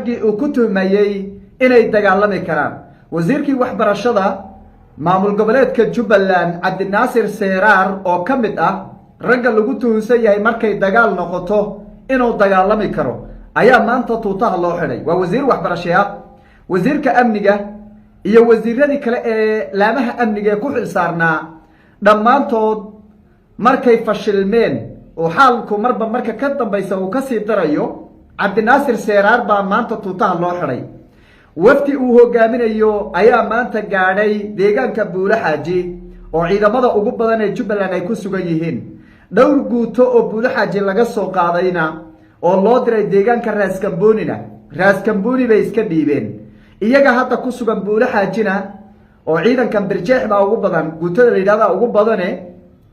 raggii uu ku tuhmayey inay dagaalami karaan. wasiirkii waxbarashada maamul goboleedka Jubbaland Cabdinaasir Seeraar oo ka mid ah ragga lagu tuhunsan yahay markay dagaal noqoto inuu dagaalami karo ayaa maanta tuutaha loo xidhay. waa wasiir waxbarashada, wasiirka amniga iyo wasiiradii kale ee laamaha amniga ee ku xilsaarnaa dhammaantood markay fashilmeen oo xaalku marba marka ka dambaysa uu kasii darayo, Cabdinaasir Seeraar baa maanta tuutaha loo xidhay. wafdi uu hogaaminayo ayaa maanta gaadhay deegaanka Buule Xaaji oo ciidamada ugu badan ee Jubbaland ay ku sugan yihiin. dhowr guuto oo Buule Xaaji laga soo qaadayna oo loo diray deegaanka Raaskambooni bay iska dhiibeen. iyaga hadda ku sugan Buule Xaajina oo ciidankan Birjeex baa ugu badan, guutada la yidhahda ugu badane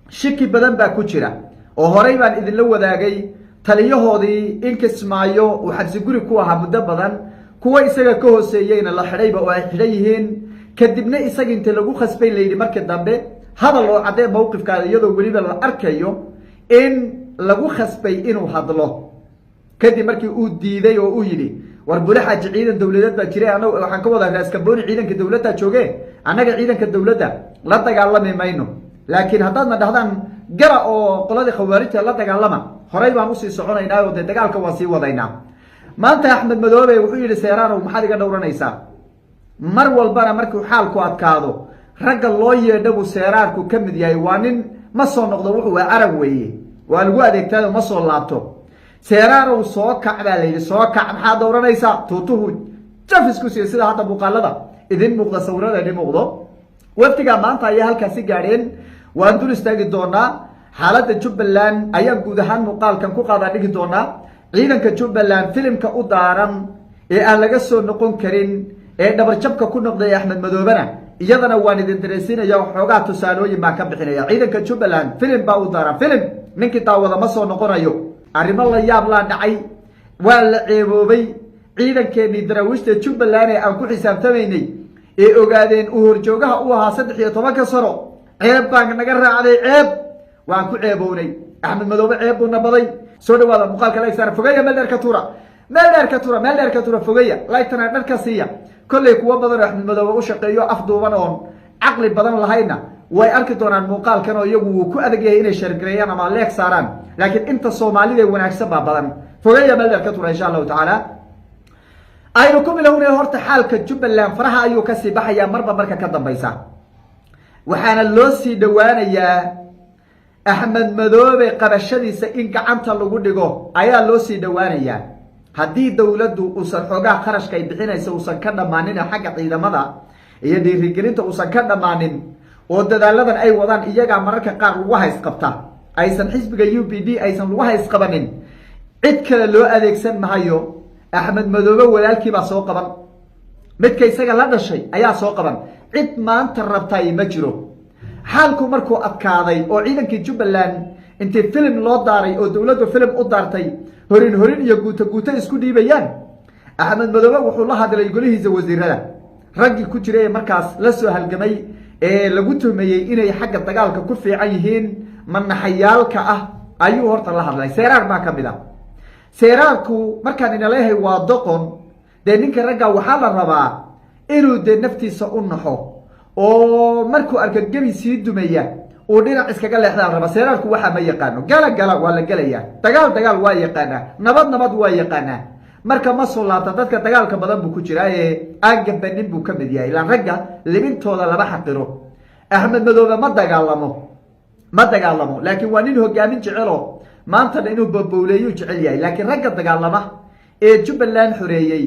shiki badan baa ku jira oo horey baan idinla wadaagay taliyahoodii in Kismaayo uu xabsi guri ku ahaa muddo badan, kuwa isaga ka hooseeyeyna la xidhayba oo ay xidhan yihiin. kadibna isaga inta lagu khasbay la yidhi markii dambe hadal oo caddee mowqifkaada iyadoo weliba la arkayo in lagu khasbay inuu hadlo. kadib markii uu diiday oo uu yidhi war Buule Xaaji ciidan dowladeed baa jiray, anagu waxaan ka wadaa Raaskambooni ciidanka dowladda jooge, annaga ciidanka dowladda la dagaalami mayno, laakiin haddaadna dhahdaan gara oo qoladii khawaarijta la dagaalama horey baan usii soconaynaa oo dee dagaalka waan sii wadaynaa. maanta Axmed Madoobe wuxuu yidhi Seeraar maxaad iga dhowranaysaa? mar walbana markuu xaalku adkaado ragga loo yeedho buu Seeraarku ka mid yahay. waa nin ma soo noqdo, wuxuu waa arag weeye, waa lagu adeegtaado ma soo laabto. Seeraarow soo kac baa la yidhi, soo kac maxaad dhowranaysaa? tuutuhu jafisku siiyo sida hadda muuqaalada idin muuqda, sawirada idin muuqdo. wafdiga maanta ayaa halkaasi gaadheen. waan dul istaagi doonaa xaaladda Jubbaland ayaan guud ahaan muuqaalkan ku qaadaa dhigi doonaa. ciidanka Jubbaland filimka u daaran ee aan laga soo noqon karin ee dhabarjabka ku noqday Axmed Madoobena iyadana waan idin dareensiinaya, xoogaa tusaalooyin baan ka bixinaya. ciidanka Jubbaland filim baa u daaran, filim ninkii daawada ma soo noqonayo. arrimo la yaab laa dhacay, waa la ceeboobay. ciidankeenii daraawiishta Jubbaland ee aan ku xisaabtamaynay ee ogaadeen uu horjoogaha u ahaa 13 sano, ceeb baan naga raacday, ceeb waan ku ceebownay. Axmed Madoobe ceeb buu nabaday. soo dhawaada muuqaalka like saar, fogeeya meel dheer ka tuura, meel dheer ka tuura fogeeya, like-tana dharka siiya. kolley kuwa badan oo Axmed Madoobe u shaqeeyo afduuban oon caqli badan lahayna way arki doonaan muuqaalkan oo iyagu wuu ku adag yahay inay shargareeyaan ama leeg saaraan, laakiin inta Soomaalida wanaagsan baa badan. fogeeya meel dheer ka tuura insha Allah taala. aynu ku bilownay horta xaalka Jubbaland faraha ayuu ka sii baxayaa marba marka ka dambaysa, waxaana loo sii dhawaanayaa Axmed Madoobe qabashadiisa in gacanta lagu dhigo ayaa loo sii dhawaanayaa. haddii dowladdu uusan xoogaa kharashka ay bixinaysa uusan ka dhammaanin xagga ciidamada iyo dhiirigelinta uusan ka dhammaanin oo dadaaladan ay wadaan iyagaa mararka qaar lagu haysqabta, aysan xisbiga UPD aysan lagu haysqabanin, cid kale loo adeegsan mahayo. Axmed Madoobe walaalkii baa soo qaban, midka isaga la dhashay ayaa soo qaban, cid maanta rabtay ma jiro. xaalku markuu adkaaday oo ciidankii Jubbaland intii filim loo daaray oo dowladdu filim u daartay horin iyo guuto isku dhiibayaan, Axmed Madoobe wuxuu la hadlay golihiisa wasiirada raggii ku jiray markaas la soo halgamay ee lagu tuhmayey inay xagga dagaalka ku fiican yihiin manaxayaalka ah ayuu horta la hadlay. Seeraar baa ka mid ah. Seeraarku markaan ina leeyahay waa doqon, dee ninka ragga waxaa la rabaa inuu dee naftiisa u naxo oo markuu arka gebi sii dumaya uu dhinac iskaga leexdaa raba. Seeraarku waxa ma yaqaano, gala waa la galayaa, dagaal waa yaqaanaa, nabad waa yaqaanaa. marka ma soo laabta dadka dagaalka badan buu ku jiraa ee aan gabanin buu ka mid yahay. ilaa ragga libintooda laba xaqiro. Axmed Madoobe ma dagaalamo, laakiin waa nin hogaamin jecelo maanta inuu babowleeyo jecel yahay. laakiin ragga dagaalama ee Jubbaland xoreeyay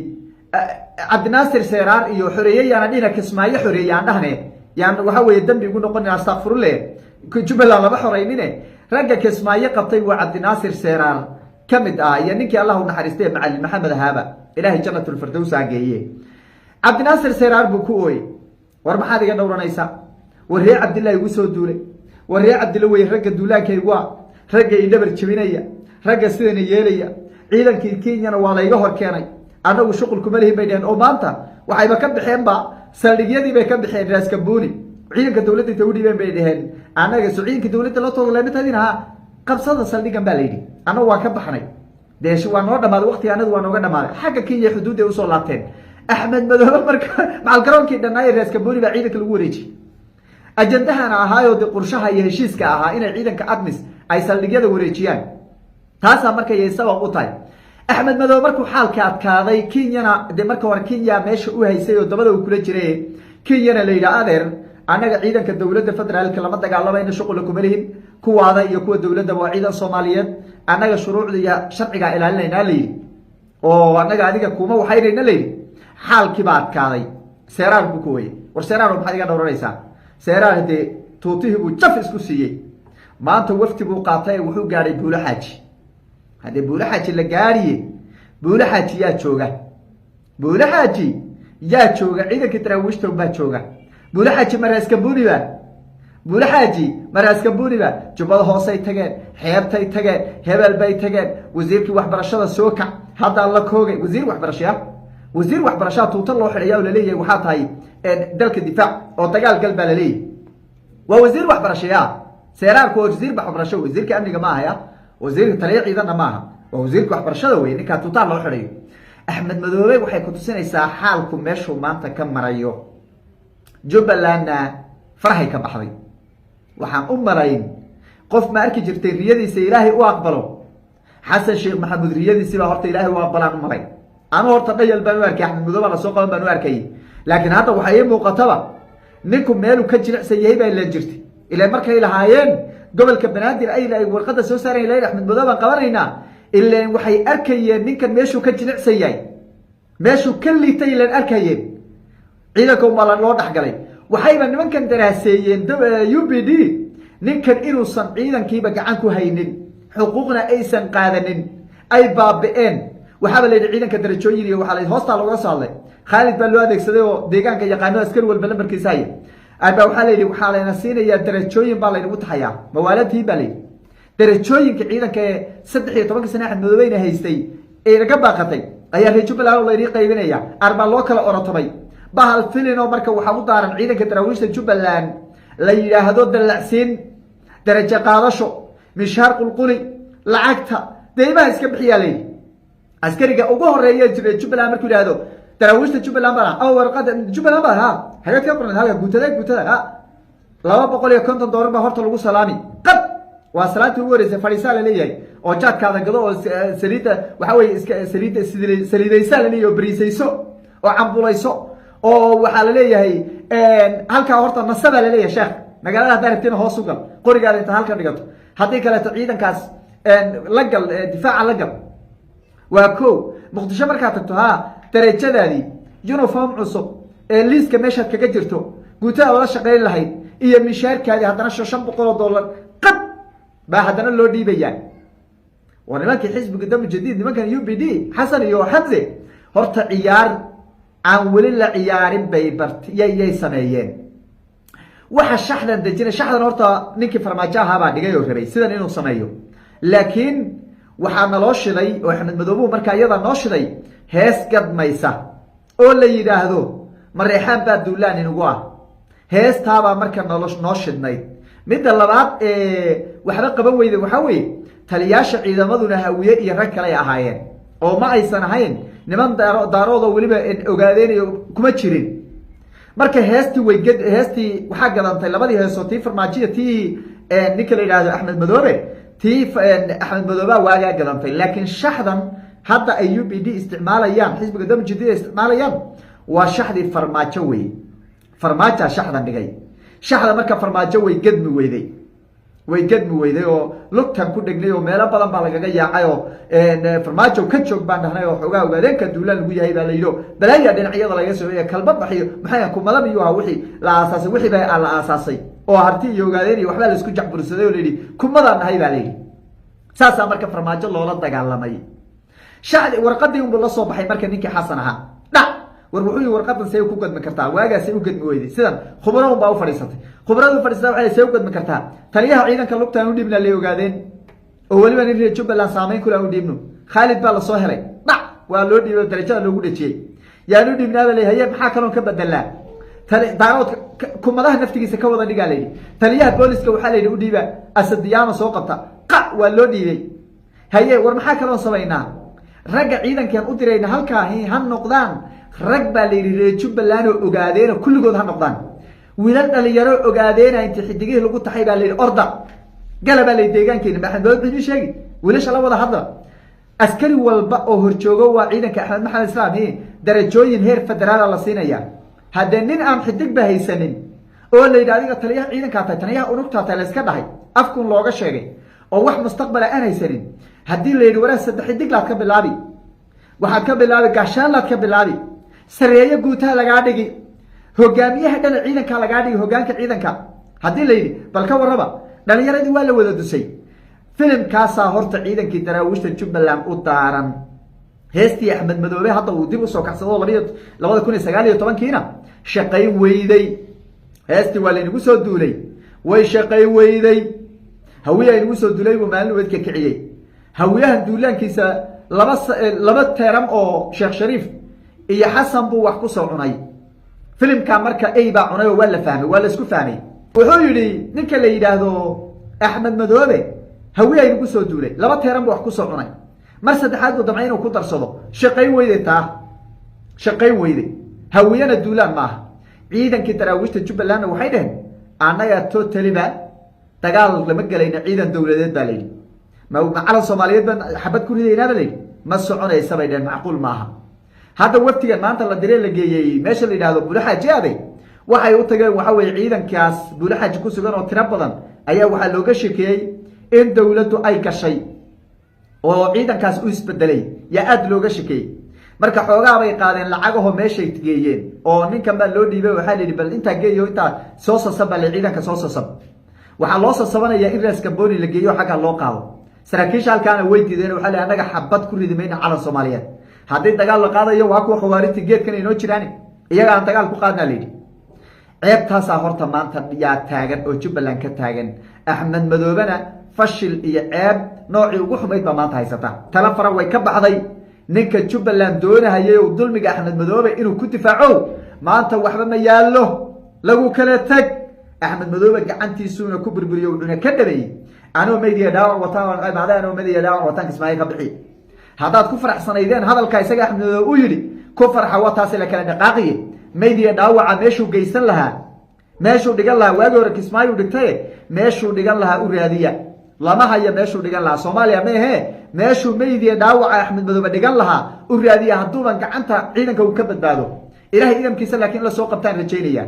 Cabdinaasir Seeraar iyo xoreeyay yana dhina Kismaayo xoreeyaan dhahne yaan waxa weeye dambi ugu noqon astaghfirullah. Jubbaland laba xoreynine ragga Kismaayo qabtay waa Cabdinaasir Seeraar ka mid ah iyo ninkii Allah u naxariistay Macallin Maxamed Haaba, ilaahay jannatul firdaws aangeeyay. Cabdinaasir Seeraar buu ku ooyay, war maxaad iga dhowranaysaa? waree Cabdilaahi ugu soo duulay, waree Cabdilaahi way ragga duulaankaygu waa ragga i dhabar jabinaya, ragga sidana yeelaya, ciidankii Kenyana waa la iga hor keenay, anagu shuqul kuma leeyahay bay dhaheen oo maanta waxayba ka baxeenba saldhigyadii bay ka baxeen Raaskambooni. ciidanka dowladda inta u dhiibeen bay dhaheen anaga ciidanka dowladda la toogalay mid hadina qabsada saldhigan baa la yidhi, anagu waa ka baxnay. deesh waa noo dhamaad waqti aanadu waa nooga dhamaad xagga Kenya xuduudda u soo laabteen Axmed Madoobe marka macal garoonkii dhanay reeska booli baa ciidanka lagu wareejiyay ajandahana ahaayo qorshaha iyo heshiiska ahaa inay ciidanka ADMIS ay saldhigyada wareejiyaan taasa marka ay sabab u tahay Axmed Madoobe markuu xaalka adkaaday Kenyana marka war Kenya meesha u haysay oo dabada uu kula jiray Kenyana leeyahay adeer anaga ciidanka dawladda federaalka lama dagaalamayna shaqo kuma lihin kuwaada iyo kuwa dawladda waa ciidan Soomaaliyeed anaga shuruucda iyo sharciga ilaalinayna leeyahay oo anaga adiga kuma waxaynayna leeyahay xaalkii baa adkaaday Seeraar ku kooyay war Seeraar maxay iga dhowranaysaa Seeraar hadee tuutihi buu jaf isku siiyay maanta wafti buu qaatay wuxuu gaaray Buula Xaaji hadee Buula Xaaji la gaariye Buula Xaaji Buula Xaaji yaa jooga ciidanka taraawishta baa jooga Buula Xaaji maraaska buuniba jubada hoosay tageen xeebtay tageen hebel bay tageen wasiirkii waxbarashada soo kac hadda la koogay wasiir waxbarashada tuuta loo xidhay oo la leeyahay waxa tahay dalka difaac oo dagaal galba la leeyahay waa wasiir waxbarashada Seeraarku wasiir waxbarasho wasiirka amniga ma aha wasiirka taliye ciidana ma aha waa wasiirka waxbarashada weyn ninka tuuta loo xidhay Axmed Madoobe waxay ku tusinaysaa xaalku meeshu maanta ka marayo Jubbaland farahay ka baxday waxaan u marayn qof ma arki jirtay riyadiisa Ilaahay u aqbalo Xasan Sheekh Maxamuud riyadiisa baa horta Ilaahay u aqbalaan u maray aan horta dhayal baan u arkay Axmed Madoobe la soo qaban baan u arkay laakiin hadda waxa ay muuqataba ninku meel uu ka jilicsan yahay baa la jirtay ilaa markay lahaayeen gobolka Banaadir ay warqada soo saareen Ilaahay Axmed Madoobe qabanayna ilaa waxay arkayeen ninkan meeshu ka jilicsan yahay meeshu ka liitay ilaa arkayeen ciidanka umala loo dhaxgalay waxayba nimankan daraaseeyeen UPD ninkan inuusan ciidankiiba gacan ku haynin xuquuqna aysan qaadanin ay baabeen waxaba leeyahay ciidanka darajooyin iyo waxa la hoosta looga saaday Khalid baa loo adeegsaday oo deegaanka yaqaano askari walba lambarkiisa ay waxa leeyahay waxa la siinaya darajooyin baa la inagu taxayaa mawaaladii baa leeyahay darajooyinka ciidanka 13 sano Axmed Madoobe haystay ee laga baaqatay ayaa Jubbaland loo qaybinaya arba loo kala orotomay bahal filino marka waxa u daaran ciidanka taraawishta Jubbaland la yiraahdo dalacsiin darajo qaadasho mishaar qulquli lacagta deebaha iska bixiyaalay askariga ugu horeeya Jubbaland markuu yiraahdo taraawishta Jubbaland baa oo warqada Jubbaland baa haga ka qoran haga guutada $250 baa horta lagu salaami qad waa salaatu ugu horeysay fariisaha leeyahay oo jaadkaada gado oo saliida waxa way iska saliidaysa leeyahay oo bariisayso oo cambulayso oo waxa la leeyahay halka horta nasaba la leeyahay sheekh magaalada daartiin hoos u gal qorigaada inta halka dhigato hadii kale ciidankaas la gal difaaca la gal waa ko muqdisho marka tagto darajadaadi uniform cusub liiska meesha kaga jirto guutada wada shaqeyn lahayd iyo mishaarkaadi hadana $500 qad baa hadana loo dhiibayaan wanimanka xisbiga dam jadiid nimankan UPD Xasan iyo Xamse horta ciyaar aan wali la ciyaarin bay bartiyay sameeyeen waxa shaxdan dajina shaxdan horta ninkii farmaajaha baa dhigay oo rabay sidan inuu sameeyo laakiin waxa naloo shiday oo Axmed Madoobe marka iyada noo shiday hees gadmaysa oo la yiraahdo mareexan baa duulaan inugu heestaaba marka noo shidnay midda labaad waxba qaban weyday waxa weeye taliyaasha ciidamaduna hawiye iyo rag kale ahaayeen oo ma aysan ahayn niman daarooda waliba ogaadeenayo kuma jirin marka heestii waxa gadantay labadii heesoo tii farmaajiya tii ninka la yiraahdo Axmed Madoobe tii Axmed Madoobe waaga gadantay laakiin shaxdan hadda ay UPD isticmaalayaan xisbiga dam jadiid isticmaalayaan waa shaxdii farmaajo weey farmaajo shaxdan dhigay shaxda marka farmaajo way gadmi weyday oo lugtan ku dhignay oo meelo badan baa lagaga yaacay oo farmaajo ka joog baan dhahnay oo xogaa ogaadeenka duulaan lagu yahay baa la yiro balaya dhinacyada laga soo yeeyay kalba baxiyo maxay ku madab iyo wixii la asaasay wixii baa la asaasay oo harti iyo ogaadeen iyo waxba la isku jacbursaday oo leeyay kumada nahay baa leeyay saasa marka farmaajo loola dagaalamay shaxdi warqadii uu la soo baxay marka ninkii Xasan ahaa wuxuu warqadan say ku gadmi kartaa waagaas ay u gadmi weyday sidan khubaro baa u fariisatay khubaradu fariisada waxay say u gadmi kartaa taliyaha ciidanka lugtaan u dhibna lay ogaadeen oo waliba nin Jubbaland saameyn kula u dhibno Khalid baa la soo helay waa loo dhiibay darajada loogu dhajiyay yaa loo dhibnaada leeyahay maxaa kaloon ka bedelaa daarood kumadaha naftigiisa ka wada dhigaalay taliyaha booliska waxa la yidhi u dhiiba asadiyaano soo qabta waa loo dhiibay haye war maxaa kaloo samaynaa ragga ciidankan u dirayna halkaahi ha noqdaan rag baa la yidhi reer jubbaland oo ogaadeena kulligood ha noqdaan wiilal dhalinyaro ogaadeena inta xidigihii lagu taxay baa la yidhi orda gala baa la yidhi deegaankeena maxamed madobe bixi sheegi wiilasha la wada hadla askari walba oo horjoogo waa ciidanka axmed maxamed islaam darajooyin heer federaala la siinaya haddee nin aan xidig ba haysanin oo la yidhi adiga taliyaha ciidankaa tahay taliyaha unugtaa tahay la iska dhahay afkun looga sheegay oo wax mustaqbala aan haysanin haddii la yidhi waraa saddex xidiglaad ka bilaabi waxaad ka bilaabi gaashaanlaad ka bilaabi sareeyo guutaha lagaa dhigi hogaamiyaha dhana ciidanka lagaa dhigi hogaanka ciidanka haddii la yidhi bal ka warraba dhalinyaradii waa la wada dusay filimkaasaa horta ciidankii daraawiishta jubbaland u daaran heestii axmed madoobe hadda uu dib usoo kacsado 2019 shaqayn weyday heestii waa laynagu soo duulay way shaqayn weyday hawiyaha inagu soo duulay buu maalin weedka kiciyey hawiyahan duulaankiisa laba teeram oo sheekh shariif iyo xasan buu wax ku soo cunay filimka marka ay baa cunay oo waa la fahmay waa la isku fahmay wuxuu yidhi ninka la yidhaahdo axmed madoobe hawiyaha inagu soo duulay laba teeran buu wax ku soo cunay mar saddexaad buu damcay inuu ku darsado shaqayn weyday taa shaqayn weyday hawiyana duulaan maaha ciidankii daraawiishta jubbalandna waxay dhaheen annaga totaliba dagaal lama gelayna ciidan dowladeed baa layidhi macalan soomaaliyeed baan xabad ku ridaynaa ba layidhi ma soconaysa bay dhaheen macquul maaha hadda waftigan maanta la diree la geeyey meesha la yidhahdo buulaxaaji aaday waxay u tageen waxa weye ciidankaas buulaxaaji ku sugan oo tiro badan ayaa waxaa looga shekeeyey in dowladdu ay gashay oo ciidankaas u isbedelay yaa aada looga shekeeyey marka xoogaa bay qaadeen lacagahoo meeshay geeyeen oo ninkan baa loo dhiibay waxaa la yidhi bal intaa geeyo intaa soo sasab baa la ciidanka soo sasab waxaa loo sasabanayaa in rees gamboni la geeyo xagga loo qaado saraakiisha halkaana way diideen waxaa la annaga xabad ku ridi mayna calan soomaaliyeed haddii dagaal la qaadayo waa kuwa khawaarijta geedkan inoo jiraan iyaga aan dagaal ku qaadnaa la yidhi ceebtaasaa horta maanta yaa taagan oo jubbaland ka taagan axmed madoobena fashil iyo ceeb noocii ugu xumayd baa maanta haysata tala fara way ka baxday ninka jubbaland doonahayay oo dulmiga axmed madoobe inuu ku difaaco maanta waxba ma yaallo lagu kala tag axmed madoobe gacantiisuuna ku burburiyo wuxuuna ka dhabeeyey anoo maydiya dhaawac wataan anoo maydiya dhaawac wataan kismaayo ka bixi haddaad ku faraxsanaydeen hadalka isaga axmed madoobe u yidhi ku farxa wataasi la kala dhaqaaqiye maydiya dhaawaca meeshuu geysan lahaa meeshuu dhigan lahaa waagi hore kismaayu dhigtaye meeshuu dhigan lahaa u raadiya lama haya meeshuu dhigan lahaa soomaaliya maehe meeshuu maydiya dhaawaca axmed madoobe dhigan lahaa u raadiya hadduuban gacanta ciidanka uu ka badbaado ilahay idamkiisa laakiin la soo qabtaan rajaynaya